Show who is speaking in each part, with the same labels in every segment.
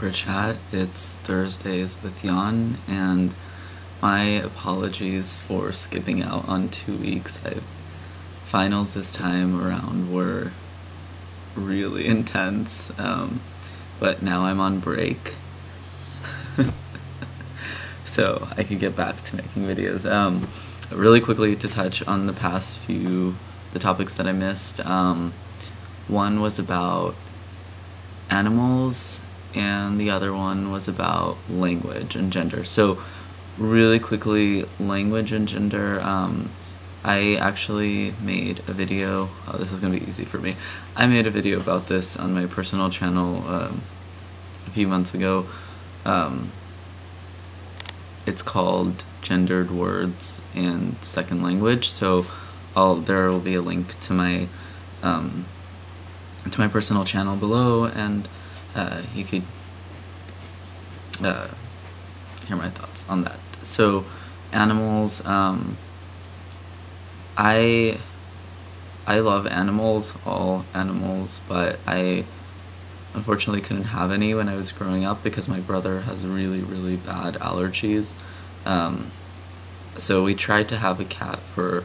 Speaker 1: for a chat. It's Thursdays with Jan, and my apologies for skipping out on 2 weeks. Finals this time around were really intense, but now I'm on break, so I can get back to making videos. Really quickly to touch on the topics that I missed. One was about animals, and the other one was about language and gender. So really quickly, language and gender, I actually made a video. Oh, this is gonna be easy for me. I made a video about this on my personal channel a few months ago. It's called Gendered Words and Second Language. So there will be a link to my personal channel below, and you could hear my thoughts on that. So animals, I love animals, all animals, but I unfortunately couldn't have any when I was growing up because my brother has really, really bad allergies. So we tried to have a cat for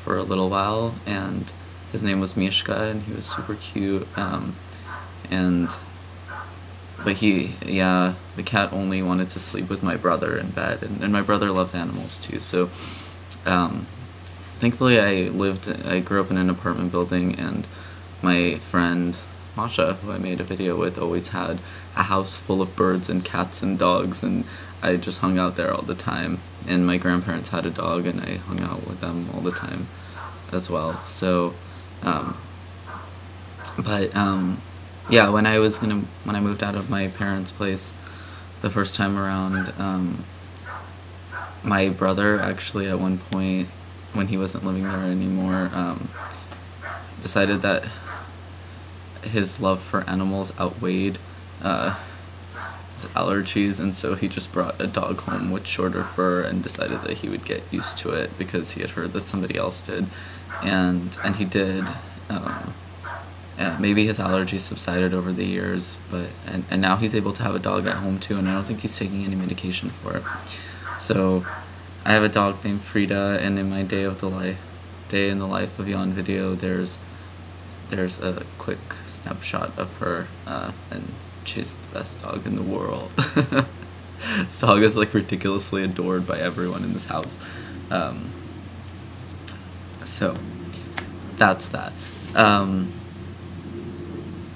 Speaker 1: a little while, and his name was Mishka, and he was super cute, but the cat only wanted to sleep with my brother in bed, and my brother loves animals too, so thankfully I grew up in an apartment building, and my friend Masha, who I made a video with, always had a house full of birds and cats and dogs, and I just hung out there all the time. And my grandparents had a dog, and I hung out with them all the time as well. So yeah, when I moved out of my parents' place the first time around, my brother actually at one point, when he wasn't living there anymore, decided that his love for animals outweighed his allergies, and so he just brought a dog home with shorter fur and decided that he would get used to it because he had heard that somebody else did, and he did. Maybe his allergies subsided over the years, but and now he's able to have a dog at home too, and I don't think he's taking any medication for it. So I have a dog named Frida, and in my day in the life of Jan video, there's a quick snapshot of her, and she's the best dog in the world. This dog is like ridiculously adored by everyone in this house. So that's that.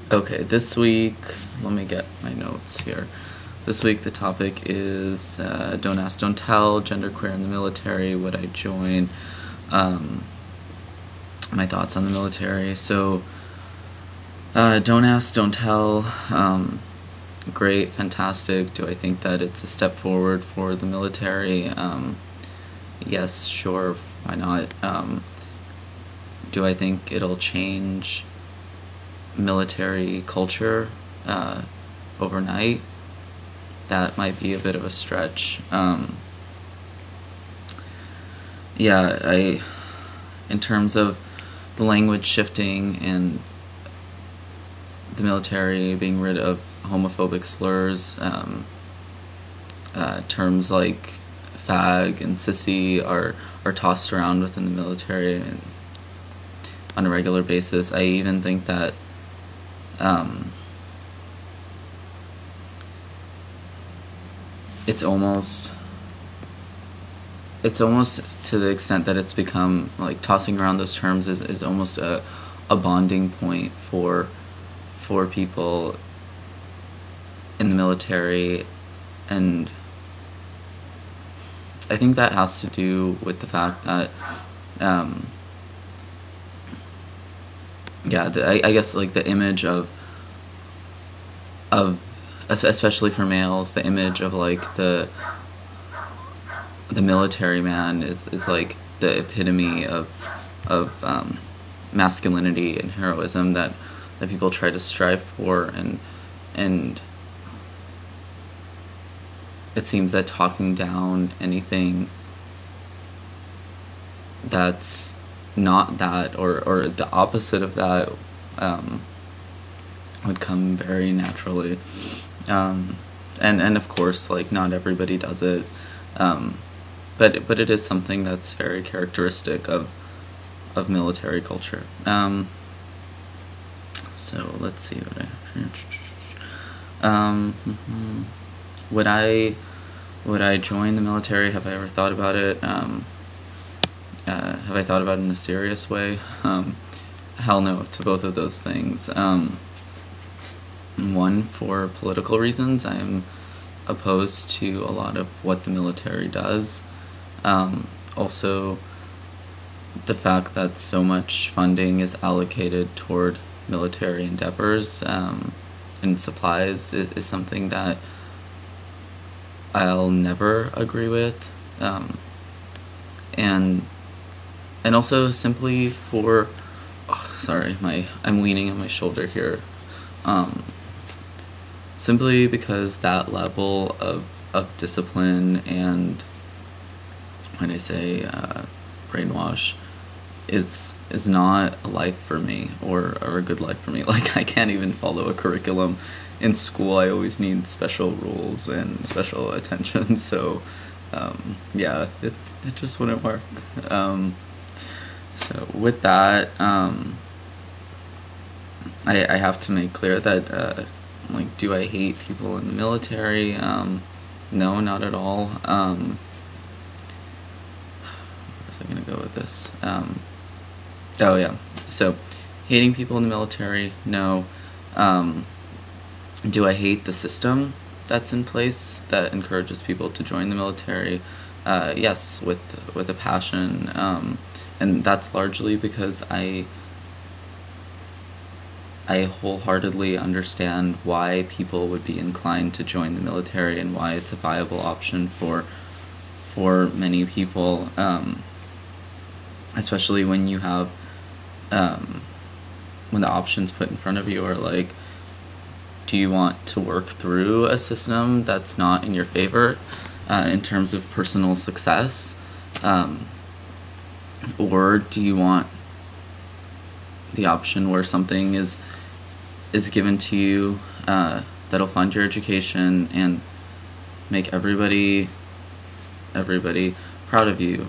Speaker 1: Okay, this week, let me get my notes here. This week the topic is Don't Ask, Don't Tell, genderqueer in the military, would I join, my thoughts on the military. So Don't Ask, Don't Tell, great, fantastic. Do I think that it's a step forward for the military? Yes, sure, why not? Do I think it'll change military culture overnight? That might be a bit of a stretch. Yeah, in terms of the language shifting and the military being rid of homophobic slurs, terms like fag and sissy are tossed around within the military and on a regular basis. I even think that it's almost to the extent that it's become like tossing around those terms is almost a bonding point for people in the military, and I think that has to do with the fact that I guess like the image of especially for males, the image of like the military man is like the epitome of masculinity and heroism that people try to strive for, and it seems that talking down anything that's not that, or the opposite of that, would come very naturally. And of course, like, not everybody does it, but it is something that's very characteristic of military culture. So let's see what I have here. Would I join the military? Have I ever thought about it? Have I thought about it in a serious way? Hell no to both of those things. One, for political reasons. I am opposed to a lot of what the military does. Also, the fact that so much funding is allocated toward military endeavors and supplies is something that I'll never agree with. And also simply for, sorry, I'm leaning on my shoulder here. Simply because that level of discipline and, when I say brainwash, is not a life for me, or a good life for me. Like, I can't even follow a curriculum. In school, I always need special rules and special attention, so yeah, it just wouldn't work. So with that, I have to make clear that, like, do I hate people in the military? No, not at all. Where was I gonna go with this? Oh yeah, so hating people in the military, no. Do I hate the system that's in place that encourages people to join the military? Yes, with a passion, and that's largely because I wholeheartedly understand why people would be inclined to join the military and why it's a viable option for many people, especially when you have when the options put in front of you are like, do you want to work through a system that's not in your favor in terms of personal success, or do you want the option where something is given to you that'll fund your education and make everybody proud of you?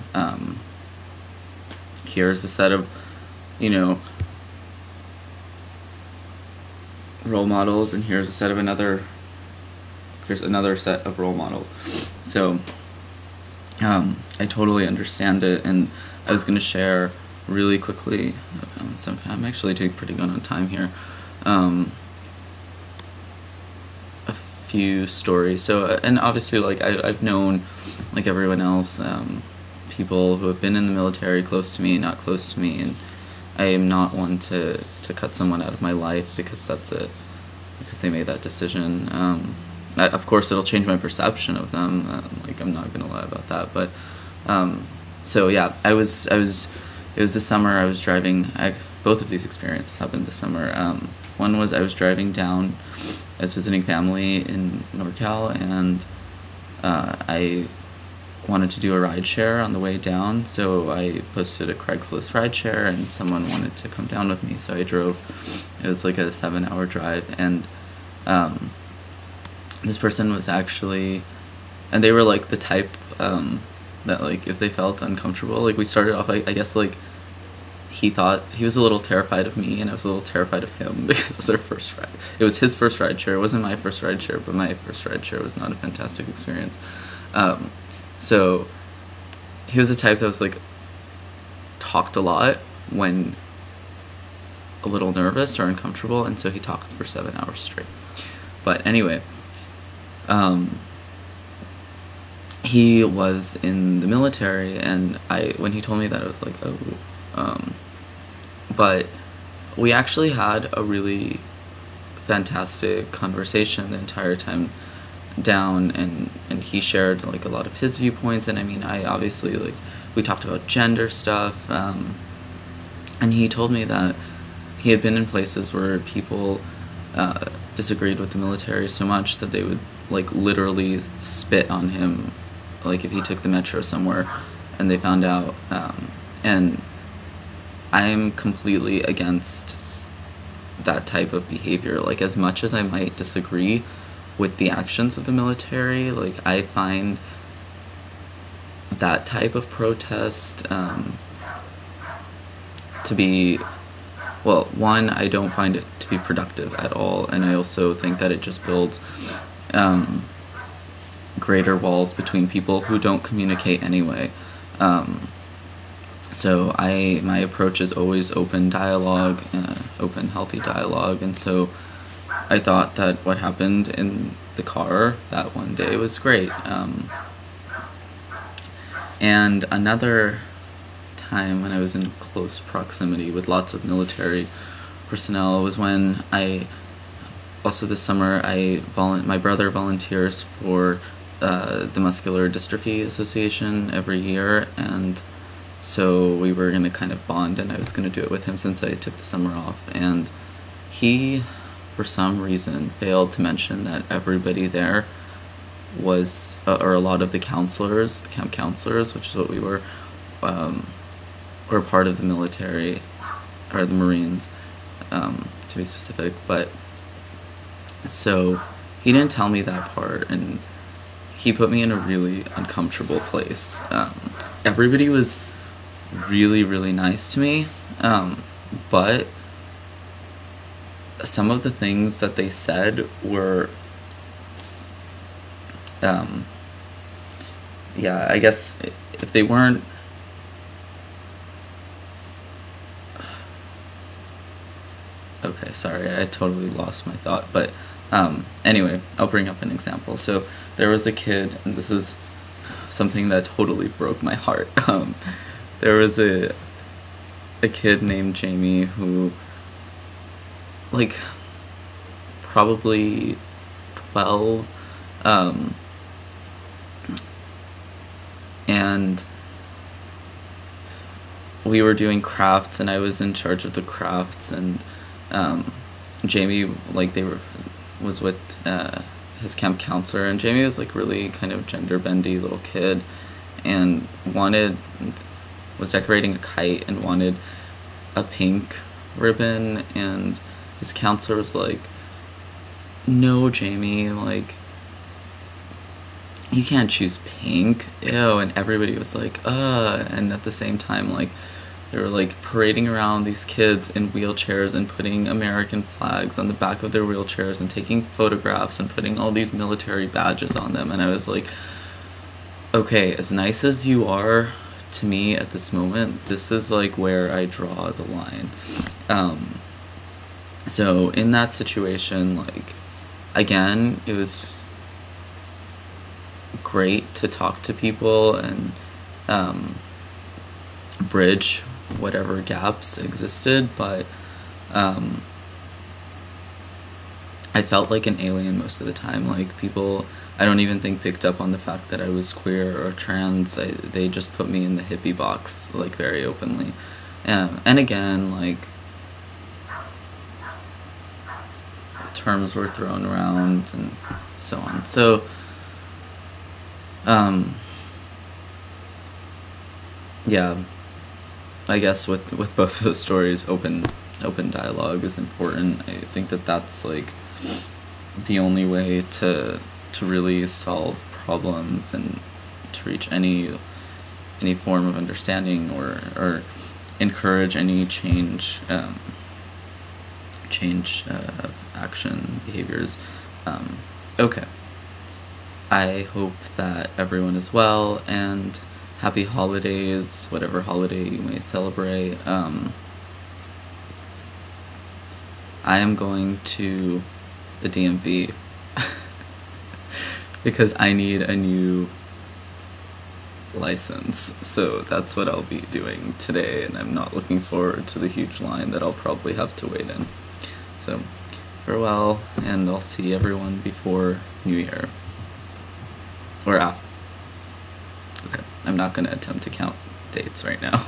Speaker 1: Here's a set of, role models, and here's a set of another set of role models. So I totally understand it, and I was going to share really quickly, I'm actually doing pretty good on time here, a few stories. So, and obviously, like, I've known, like everyone else, people who have been in the military close to me, not close to me, and I am not one to cut someone out of my life because because they made that decision. Of course, it'll change my perception of them. Like, I'm not gonna lie about that. But so yeah, it was this summer. I was driving. Both of these experiences happened this summer. One was I was driving down. I was visiting family in NorCal, and I wanted to do a ride share on the way down, so I posted a Craigslist ride share, and someone wanted to come down with me, so I drove. It was like a 7-hour drive, and this person was actually, and they were like the type that, like, if they felt uncomfortable, like, we started off, I guess, like, he thought he was a little terrified of me, and I was a little terrified of him because it was their first ride. It was his first ride share. It wasn't my first ride share, but my first ride share was not a fantastic experience. So he was the type that was like, talked a lot when a little nervous or uncomfortable, and so he talked for 7 hours straight. But anyway, he was in the military, and when he told me that, I was like, oh. But we actually had a really fantastic conversation the entire time down, and he shared, like, a lot of his viewpoints, and I mean, I obviously, like, we talked about gender stuff, and he told me that he had been in places where people disagreed with the military so much that they would, like, literally spit on him, like, if he took the metro somewhere and they found out, and I'm completely against that type of behavior. Like, as much as I might disagree with the actions of the military. Like, I find that type of protest to be, well, one, I don't find it to be productive at all, and I also think that it just builds greater walls between people who don't communicate anyway. So my approach is always open dialogue, open, healthy dialogue, and so I thought that what happened in the car that one day was great. And another time when I was in close proximity with lots of military personnel was when also this summer, my brother volunteers for the Muscular Dystrophy Association every year, and so we were going to kind of bond, and I was going to do it with him since I took the summer off, and he, for some reason, failed to mention that everybody there was, or a lot of the counselors, the camp counselors, which is what we were part of the military, or the Marines, to be specific, but so he didn't tell me that part, and he put me in a really uncomfortable place. Everybody was really, really nice to me, but some of the things that they said were, yeah, I guess if they weren't, okay, sorry, I totally lost my thought, but anyway, I'll bring up an example. So there was a kid, and this is something that totally broke my heart. There was a kid named Jamie who, like, probably 12, and we were doing crafts, and I was in charge of the crafts, and Jamie, like, was with his camp counselor, and Jamie was like really kind of gender bendy little kid, and was decorating a kite and wanted a pink ribbon, and his counselor was like, no, Jamie, like, you can't choose pink, ew, and everybody was like, and at the same time, like, they were like parading around these kids in wheelchairs and putting American flags on the back of their wheelchairs and taking photographs and putting all these military badges on them, and I was like, okay, as nice as you are to me at this moment, this is like where I draw the line. So in that situation, like, again, it was great to talk to people and bridge whatever gaps existed, but I felt like an alien most of the time. Like, people, I don't even think, picked up on the fact that I was queer or trans. They just put me in the hippie box, like, very openly. And again, like, terms were thrown around and so on. So, yeah, I guess with both of those stories, open dialogue is important. I think that that's like the only way to really solve problems and to reach any form of understanding or encourage any change action behaviors. Okay, I hope that everyone is well, and happy holidays, whatever holiday you may celebrate. I am going to the DMV because I need a new license, so that's what I'll be doing today, and I'm not looking forward to the huge line that I'll probably have to wait in. So, farewell, and I'll see everyone before New Year. Or after. Okay, I'm not going to attempt to count dates right now.